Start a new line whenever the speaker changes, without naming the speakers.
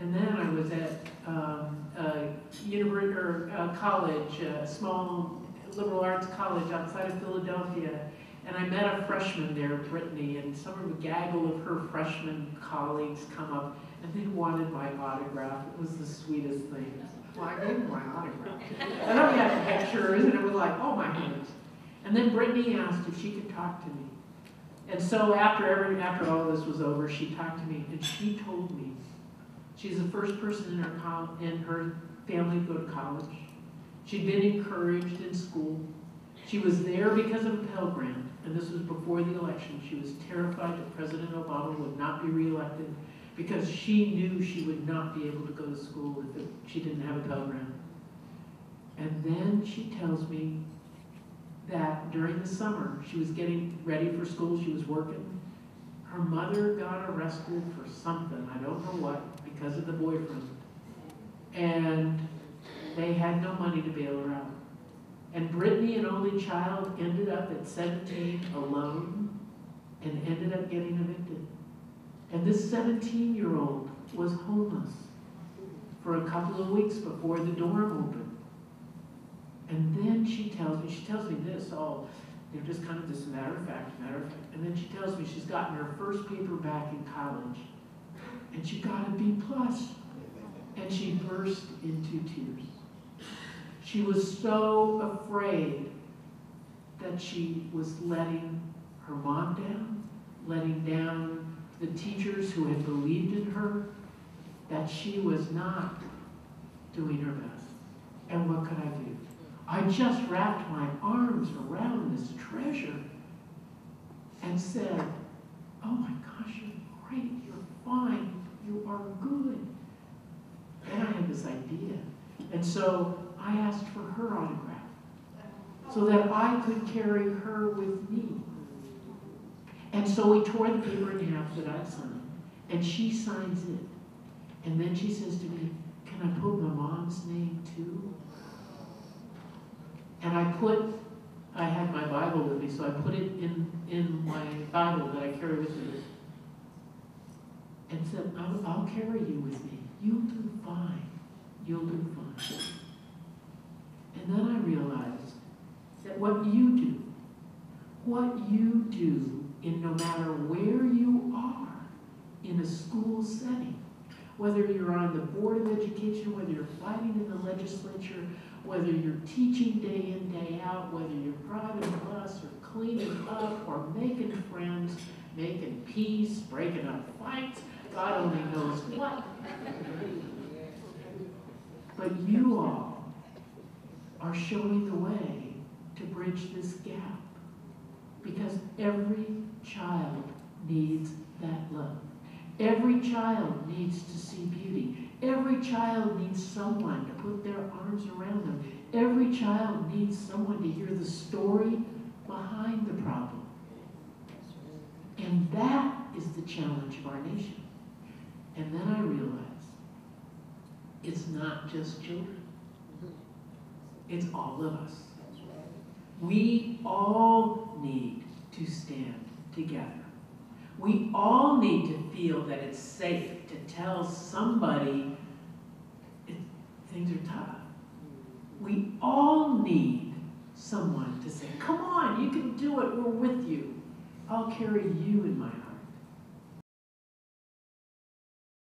And then I was at college, a small liberal arts college outside of Philadelphia, and I met a freshman there, Brittany, and some of the gaggle of her freshman colleagues come up, and they wanted my autograph. It was the sweetest thing. Well, I gave them my autograph. And then we had pictures, and it was like, oh my goodness. And then Brittany asked if she could talk to me. And so after all this was over, she talked to me, and she told me she's the first person in her family to go to college. She'd been encouraged in school. She was there because of a Pell Grant, and this was before the election. She was terrified that President Obama would not be reelected because she knew she would not be able to go to school if she didn't have a Pell Grant. And then she tells me that during the summer, she was getting ready for school, she was working. Her mother got arrested for something, I don't know what, because of the boyfriend. And they had no money to bail her out. And Brittany, an only child, ended up at 17 alone and ended up getting evicted. And this 17-year-old was homeless for a couple of weeks before the dorm opened. And then she tells me this, just kind of this matter of fact. And then she tells me she's gotten her first paper back in college, and she got a B+. And she burst into tears. She was so afraid that she was letting her mom down, letting down the teachers who had believed in her, that she was not doing her best. And what could I do? I just wrapped my arms around this treasure and said, oh my gosh, you're great, you're fine, you are good. And I had this idea. And so I asked for her autograph so that I could carry her with me. And so we tore the paper in half that I signed, and she signs it. And then she says to me, can I put my mom's name too? And I had my Bible with me, so I put it in my Bible that I carry with me. And said, I'll carry you with me. You'll do fine. You'll do fine. And then I realized that what you do in no matter where you are in a school setting, whether you're on the Board of Education, whether you're fighting in the legislature, whether you're teaching day in, day out, whether you're driving a bus or cleaning up or making friends, making peace, breaking up fights, God only knows what. But you all are showing the way to bridge this gap, because every child needs that love. Every child needs to see beauty. Every child needs someone to put their arms around them. Every child needs someone to hear the story behind the problem. And that is the challenge of our nation. And then I realized it's not just children. It's all of us. We all need to stand together. We all need to feel that it's safe to tell somebody things are tough. We all need someone to say, come on, you can do it, we're with you. I'll carry you in my arms.